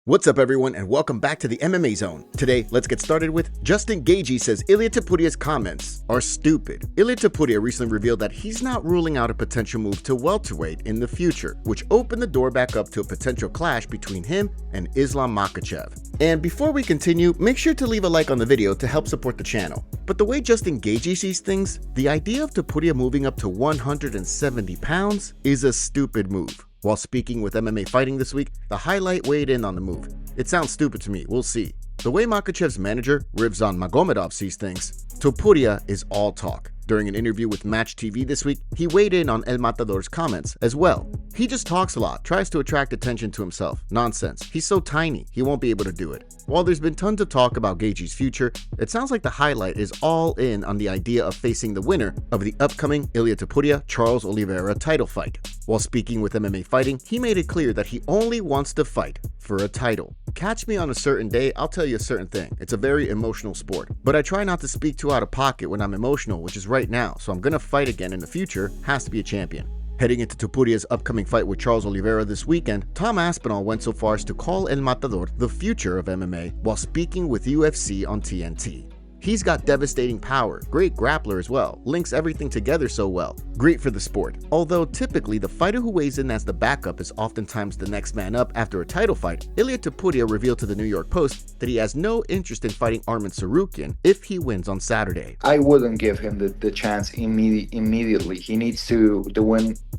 What's up everyone and welcome back to the MMA Zone. Today, let's get started with Justin Gaethje says Ilia Topuria's comments are stupid. Ilia Topuria recently revealed that he's not ruling out a potential move to welterweight in the future, which opened the door back up to a potential clash between him and Islam Makhachev. And before we continue, make sure to leave a like on the video to help support the channel. But the way Justin Gaethje sees things, the idea of Topuria moving up to 170 pounds is a stupid move. While speaking with MMA Fighting this week, the highlight weighed in on the move. It sounds stupid to me, we'll see. The way Makhachev's manager, Islam Makhachev, sees things, Topuria is all talk. During an interview with Match TV this week, he weighed in on El Matador's comments as well. He just talks a lot, tries to attract attention to himself. Nonsense. He's so tiny, he won't be able to do it. While there's been tons of talk about Gaethje's future, it sounds like the highlight is all in on the idea of facing the winner of the upcoming Ilia Topuria-Charles Oliveira title fight. While speaking with MMA Fighting, he made it clear that he only wants to fight for a title. Catch me on a certain day, I'll tell you a certain thing. It's a very emotional sport, but I try not to speak too out of pocket when I'm emotional, which is right now, so I'm gonna fight again in the future, has to be a champion. Heading into Topuria's upcoming fight with Charles Oliveira this weekend, Tom Aspinall went so far as to call El Matador the future of MMA while speaking with UFC on TNT. He's got devastating power, great grappler as well, links everything together so well, great for the sport. Although typically the fighter who weighs in as the backup is oftentimes the next man up after a title fight, Ilia Topuria revealed to the New York Post that he has no interest in fighting Arman Tsarukyan if he wins on Saturday. I wouldn't give him the chance immediately. He needs to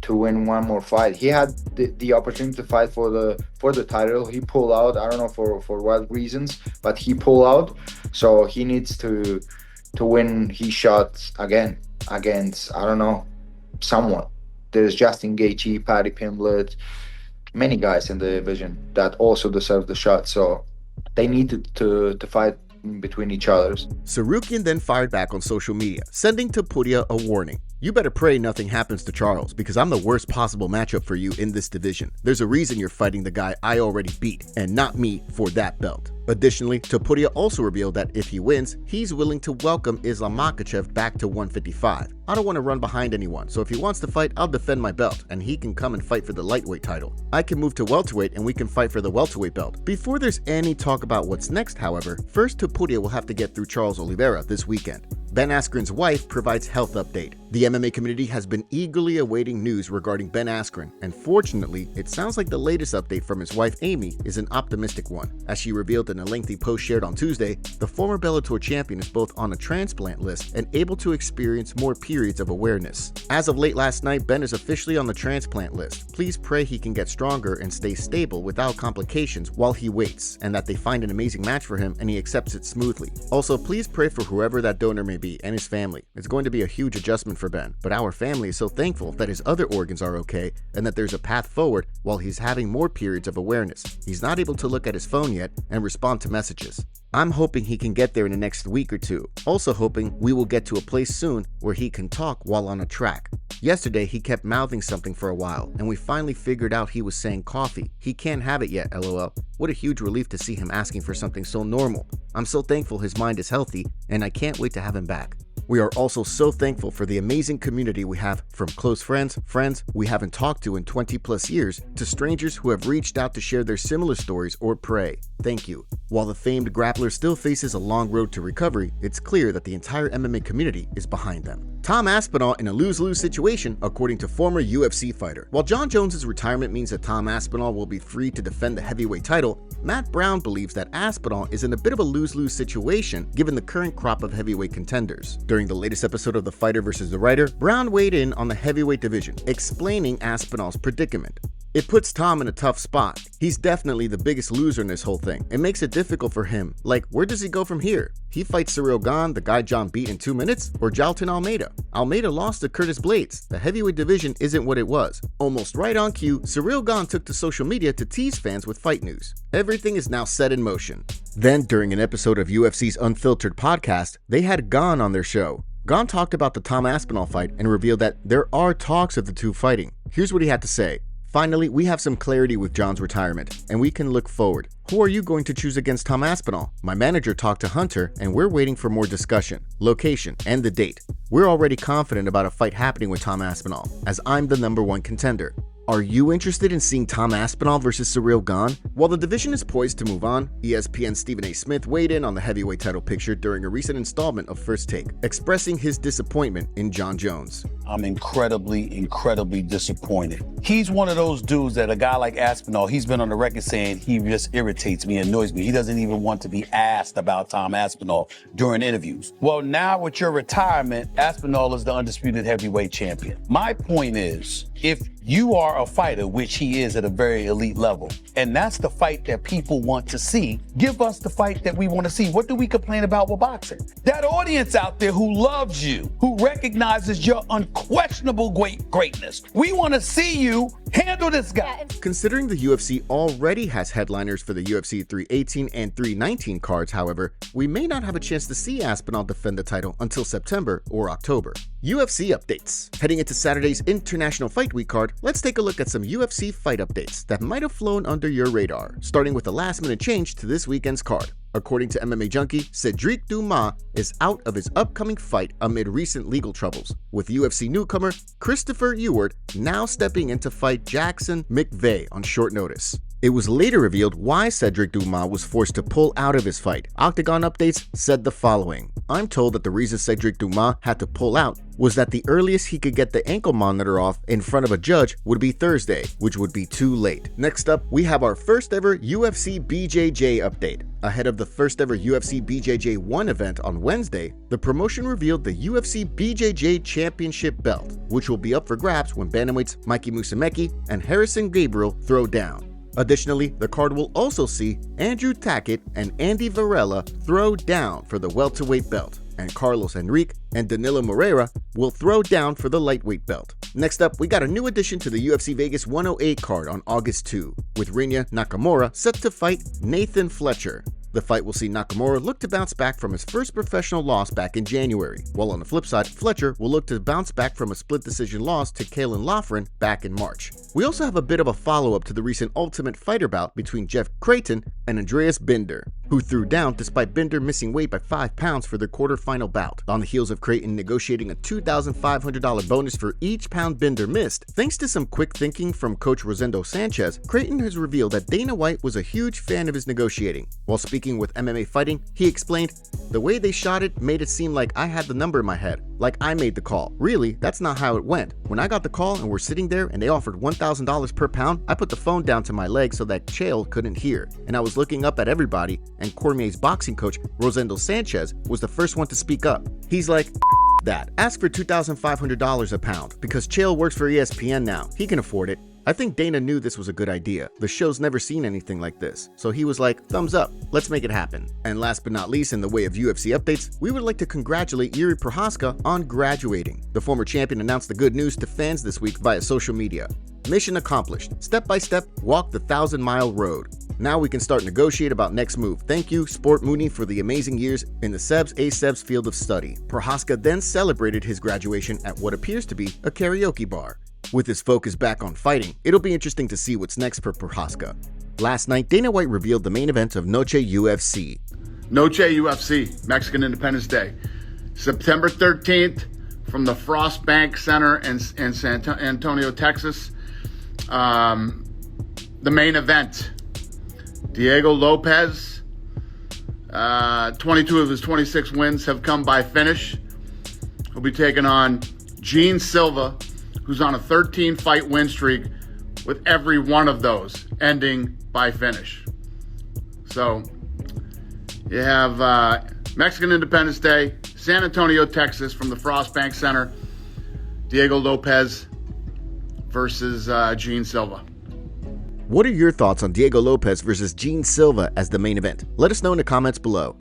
win one more fight. He had the opportunity to fight for the title. He pulled out. I don't know for what reasons, but he pulled out. So he needs to win his shots again against, I don't know, someone. There's Justin Gaethje, Paddy Pimblett, many guys in the division that also deserve the shot. So they need to fight between each other. Tsarukyan then fired back on social media, sending Topuria a warning. You better pray nothing happens to Charles, because I'm the worst possible matchup for you in this division. There's a reason you're fighting the guy I already beat, and not me for that belt. Additionally, Topuria also revealed that if he wins, he's willing to welcome Islam Makhachev back to 155. I don't want to run behind anyone, so if he wants to fight, I'll defend my belt, and he can come and fight for the lightweight title. I can move to welterweight and we can fight for the welterweight belt. Before there's any talk about what's next, however, first Topuria will have to get through Charles Oliveira this weekend. Ben Askren's wife provides health update. The MMA community has been eagerly awaiting news regarding Ben Askren, and fortunately, it sounds like the latest update from his wife Amy is an optimistic one. As she revealed in a lengthy post shared on Tuesday, the former Bellator champion is both on a transplant list and able to experience more periods of awareness. As of late last night, Ben is officially on the transplant list. Please pray he can get stronger and stay stable without complications while he waits, and that they find an amazing match for him and he accepts it smoothly. Also, please pray for whoever that donor may be and his family. It's going to be a huge adjustment for Ben, but our family is so thankful that his other organs are okay and that there's a path forward while he's having more periods of awareness. He's not able to look at his phone yet and respond to messages. I'm hoping he can get there in the next week or two. Also hoping we will get to a place soon where he can talk while on a track. Yesterday, he kept mouthing something for a while, and we finally figured out he was saying coffee. He can't have it yet, lol. What a huge relief to see him asking for something so normal. I'm so thankful his mind is healthy, and I can't wait to have him back. We are also so thankful for the amazing community we have, from close friends we haven't talked to in 20 plus years, to strangers who have reached out to share their similar stories or pray. Thank you. While the famed grappler still faces a long road to recovery, it's clear that the entire MMA community is behind them. Tom Aspinall in a lose-lose situation, according to former UFC fighter. While Jon Jones's retirement means that Tom Aspinall will be free to defend the heavyweight title, Matt Brown believes that Aspinall is in a bit of a lose-lose situation given the current crop of heavyweight contenders. During the latest episode of The Fighter vs. the Writer, Brown weighed in on the heavyweight division, explaining Aspinall's predicament. It puts Tom in a tough spot. He's definitely the biggest loser in this whole thing. It makes it difficult for him. Like, where does he go from here? He fights Ciryl Gane, the guy John beat in 2 minutes, or Jailton Almeida? Almeida lost to Curtis Blades. The heavyweight division isn't what it was. Almost right on cue, Ciryl Gane took to social media to tease fans with fight news. Everything is now set in motion. Then, during an episode of UFC's Unfiltered podcast, they had Gane on their show. Gane talked about the Tom Aspinall fight and revealed that there are talks of the two fighting. Here's what he had to say. Finally, we have some clarity with John's retirement, and we can look forward. Who are you going to choose against Tom Aspinall? My manager talked to Hunter, and we're waiting for more discussion, location, and the date. We're already confident about a fight happening with Tom Aspinall, as I'm the #1 contender. Are you interested in seeing Tom Aspinall versus Ciryl Gane? While the division is poised to move on, ESPN's Stephen A. Smith weighed in on the heavyweight title picture during a recent installment of First Take, expressing his disappointment in Jon Jones. I'm incredibly disappointed. He's one of those dudes that a guy like Aspinall, he's been on the record saying he just irritates me, annoys me. He doesn't even want to be asked about Tom Aspinall during interviews. Well, now with your retirement, Aspinall is the undisputed heavyweight champion. My point is, if you are a fighter, which he is at a very elite level, and that's the fight that people want to see, give us the fight that we want to see. What do we complain about with boxing? That audience out there who loves you, who recognizes your unquestionable greatness. We want to see you handle this guy. Considering the UFC already has headliners for the UFC 318 and 319 cards, however, we may not have a chance to see Aspinall defend the title until September or October. UFC updates. Heading into Saturday's International Fight Week card, let's take a look at some UFC fight updates that might have flown under your radar, starting with a last-minute change to this weekend's card. According to MMA Junkie, Cedric Dumas is out of his upcoming fight amid recent legal troubles, with UFC newcomer Christopher Ewart now stepping in to fight Jackson McVeigh on short notice. It was later revealed why Cedric Dumas was forced to pull out of his fight. Octagon Updates said the following: I'm told that the reason Cedric Dumas had to pull out was that the earliest he could get the ankle monitor off in front of a judge would be Thursday, which would be too late. Next up, we have our first ever UFC BJJ update. Ahead of the first ever UFC BJJ 1 event on Wednesday, the promotion revealed the UFC BJJ Championship belt, which will be up for grabs when bantamweights Mikey Musumeci and Harrison Gabriel throw down. Additionally, the card will also see Andrew Tackett and Andy Varela throw down for the welterweight belt, and Carlos Henrique and Danilo Moreira will throw down for the lightweight belt. Next up, we got a new addition to the UFC Vegas 108 card on August 2, with Rinya Nakamura set to fight Nathan Fletcher. The fight will see Nakamura look to bounce back from his first professional loss back in January, while on the flip side, Fletcher will look to bounce back from a split decision loss to Kalen Loughran back in March. We also have a bit of a follow-up to the recent Ultimate Fighter bout between Jeff Creighton and Andreas Binder, who threw down despite Binder missing weight by 5 pounds for their quarterfinal bout. On the heels of Creighton negotiating a $2,500 bonus for each pound Binder missed, thanks to some quick thinking from coach Rosendo Sanchez, Creighton has revealed that Dana White was a huge fan of his negotiating. While speaking with MMA Fighting, he explained, "The way they shot it made it seem like I had the number in my head, like I made the call. Really, that's not how it went. When I got the call and we're sitting there and they offered $1,000 per pound, I put the phone down to my leg so that Chael couldn't hear, and I was looking up at everybody, and Cormier's boxing coach, Rosendo Sanchez, was the first one to speak up. He's like, that. Ask for $2,500 a pound, because Chael works for ESPN now. He can afford it." I think Dana knew this was a good idea. The show's never seen anything like this, so he was like, thumbs up, let's make it happen. And last but not least, in the way of UFC updates, we would like to congratulate Jiri Prochazka on graduating. The former champion announced the good news to fans this week via social media. Mission accomplished. Step by step, walk the 1,000-mile road. Now we can start negotiate about next move. Thank you, Sport Mooney, for the amazing years in the Sebs field of study. Prochazka then celebrated his graduation at what appears to be a karaoke bar. With his focus back on fighting, it'll be interesting to see what's next for Prochazka. Last night, Dana White revealed the main event of Noche UFC. Noche UFC, Mexican Independence Day. September 13th from the Frost Bank Center in San Antonio, Texas. The main event, Diego Lopez, 22 of his 26 wins have come by finish. He'll be taking on Gene Silva, who's on a 13-fight win streak, with every one of those ending by finish. So you have Mexican Independence Day, San Antonio, Texas, from the Frost Bank Center, Diego Lopez versus Gene Silva. What are your thoughts on Diego Lopez versus Gene Silva as the main event? Let us know in the comments below.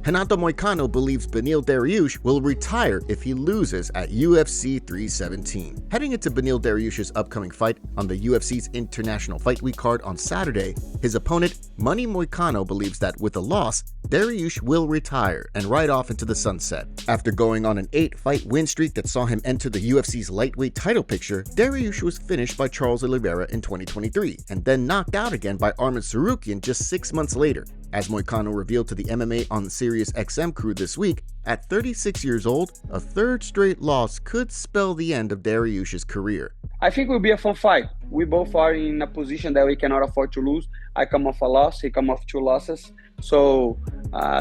Renato Moicano believes Beneil Dariush will retire if he loses at UFC 317. Heading into Beneil Dariush's upcoming fight on the UFC's International Fight Week card on Saturday, his opponent, Money Moicano, believes that with a loss, Dariush will retire and ride off into the sunset. After going on an 8-fight win streak that saw him enter the UFC's lightweight title picture, Dariush was finished by Charles Oliveira in 2023 and then knocked out again by Arman Tsarukyan just 6 months later. As Moicano revealed to the MMA on the Sirius XM crew this week, at 36 years old, a third straight loss could spell the end of Dariush's career. I think it will be a fun fight. we both are in a position that we cannot afford to lose. I come off a loss, he come off 2 losses. So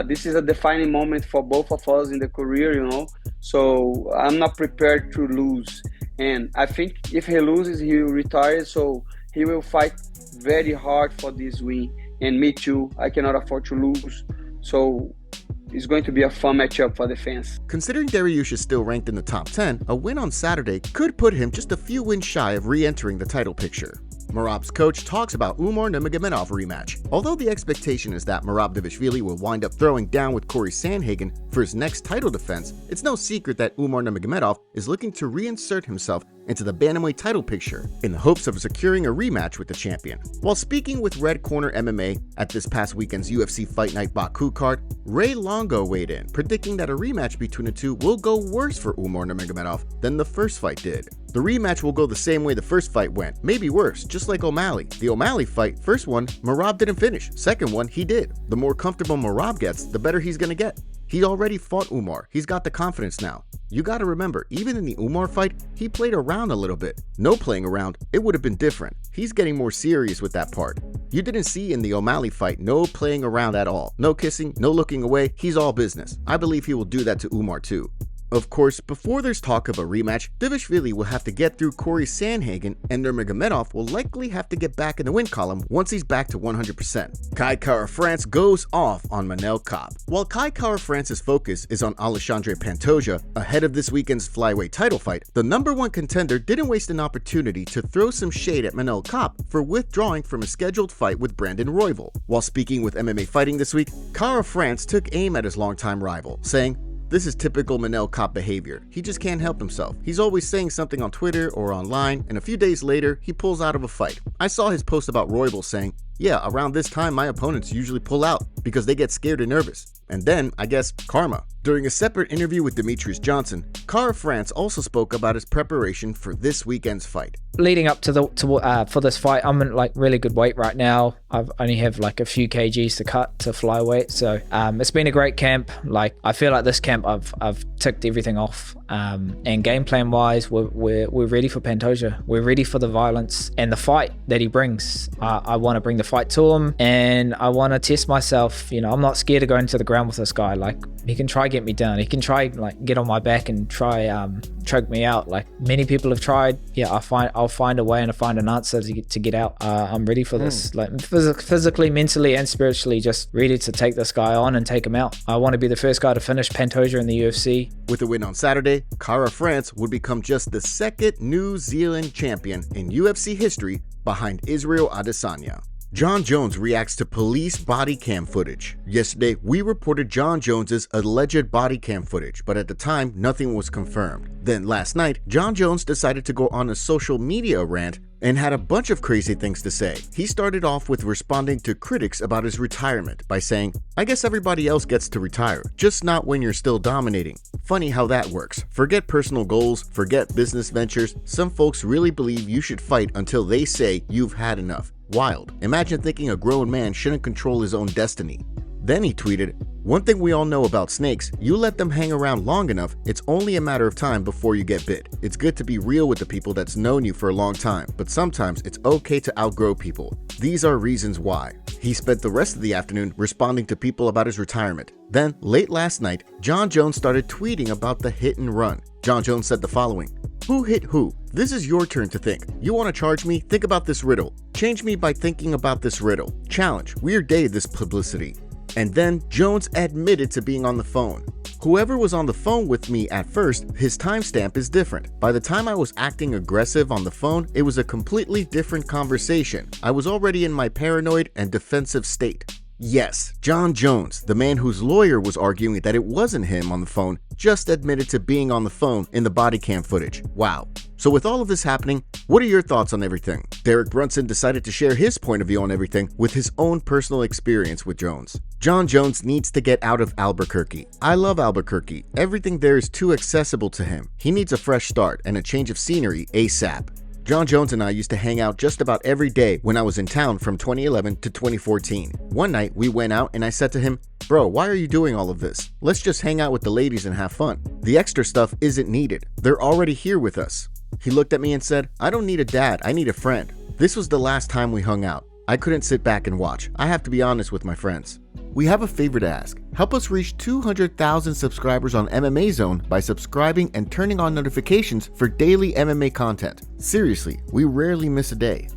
this is a defining moment for both of us in the career, you know. So I'm not prepared to lose. And I think if he loses, he will retire. So he will fight very hard for this win. And me too, I cannot afford to lose. So it's going to be a fun matchup for the fans. Considering Dariush is still ranked in the top 10, a win on Saturday could put him just a few wins shy of re-entering the title picture. Merab's coach talks about Umar Nurmagomedov rematch. Although the expectation is that Merab Dvalishvili will wind up throwing down with Corey Sandhagen for his next title defense, it's no secret that Umar Nurmagomedov is looking to reinsert himself into the bantamweight title picture in the hopes of securing a rematch with the champion. While speaking with Red Corner MMA at this past weekend's UFC Fight Night Baku card, Ray Longo weighed in, predicting that a rematch between the two will go worse for Umar Nurmagomedov than the first fight did. The rematch will go the same way the first fight went, maybe worse, just like O'Malley. The O'Malley fight, first one, Merab didn't finish. Second one, he did. The more comfortable Merab gets, the better he's gonna get. He already fought Umar. He's got the confidence now. You gotta remember, even in the Umar fight, he played around a little bit. No playing around, it would have been different. He's getting more serious with that part. You didn't see in the O'Malley fight no playing around at all. No kissing, no looking away, he's all business. I believe he will do that to Umar too. Of course, before there's talk of a rematch, Dvalishvili will have to get through Corey Sandhagen, and Nurmagomedov will likely have to get back in the win column once he's back to 100%. Kai Kara-France goes off on Manel Kape. While Kai Kara-France's focus is on Alexandre Pantoja ahead of this weekend's flyweight title fight, the #1 contender didn't waste an opportunity to throw some shade at Manel Kape for withdrawing from a scheduled fight with Brandon Royval. While speaking with MMA Fighting this week, Kara-France took aim at his longtime rival, saying, "This is typical Manel Kape behavior. He just can't help himself. He's always saying something on Twitter or online, and a few days later, he pulls out of a fight." I saw his post about Royval saying, "Yeah, around this time my opponents usually pull out because they get scared and nervous." And then, I guess, karma. During a separate interview with Demetrius Johnson, Kara-France also spoke about his preparation for this weekend's fight. Leading up to for this fight, I'm in like really good weight right now. I've only have like a few kgs to cut to flyweight, so it's been a great camp. Like I feel like this camp I've ticked everything off. And game plan wise, we're ready for Pantoja. We're ready for the violence and the fight that he brings. I want to bring the fight to him, and I want to test myself. You know, I'm not scared to go into the ground with this guy. Like he can try get me down. He can try like get on my back and try choke me out. Like many people have tried. Yeah, I'll find a way and I'll find an answer to get out. I'm ready for this. Like physically, mentally, and spiritually, just ready to take this guy on and take him out. I want to be the first guy to finish Pantoja in the UFC. With a win on Saturday, Kara-France would become just the second New Zealand champion in UFC history behind Israel Adesanya. Jon Jones reacts to police body cam footage. Yesterday, we reported Jon Jones's alleged body cam footage, but at the time, nothing was confirmed. Then last night, Jon Jones decided to go on a social media rant and had a bunch of crazy things to say. He started off with responding to critics about his retirement by saying, "I guess everybody else gets to retire, just not when you're still dominating. Funny how that works. Forget personal goals, forget business ventures. Some folks really believe you should fight until they say you've had enough. Wild. Imagine thinking a grown man shouldn't control his own destiny." Then he tweeted, "One thing we all know about snakes, you let them hang around long enough, it's only a matter of time before you get bit. It's good to be real with the people that's known you for a long time, but sometimes it's okay to outgrow people. These are reasons why." He spent the rest of the afternoon responding to people about his retirement. Then, late last night, Jon Jones started tweeting about the hit and run. Jon Jones said the following, "Who hit who? This is your turn to think. You want to charge me? Think about this riddle. Change me by thinking about this riddle. Challenge. Weird day, this publicity." And then Jones admitted to being on the phone. "Whoever was on the phone with me at first, his timestamp is different. By the time I was acting aggressive on the phone, it was a completely different conversation. I was already in my paranoid and defensive state." Yes, Jon Jones, the man whose lawyer was arguing that it wasn't him on the phone, just admitted to being on the phone in the body cam footage. Wow. So with all of this happening, what are your thoughts on everything? Derek Brunson decided to share his point of view on everything with his own personal experience with Jones. Jon Jones needs to get out of Albuquerque. I love Albuquerque. Everything there is too accessible to him. He needs a fresh start and a change of scenery ASAP. Jon Jones and I used to hang out just about every day when I was in town from 2011 to 2014. One night we went out and I said to him, "Bro, why are you doing all of this? Let's just hang out with the ladies and have fun. The extra stuff isn't needed. They're already here with us." He looked at me and said, "I don't need a dad, I need a friend." This was the last time we hung out. I couldn't sit back and watch. I have to be honest with my friends. We have a favor to ask. Help us reach 200,000 subscribers on MMA Zone by subscribing and turning on notifications for daily MMA content. Seriously, we rarely miss a day.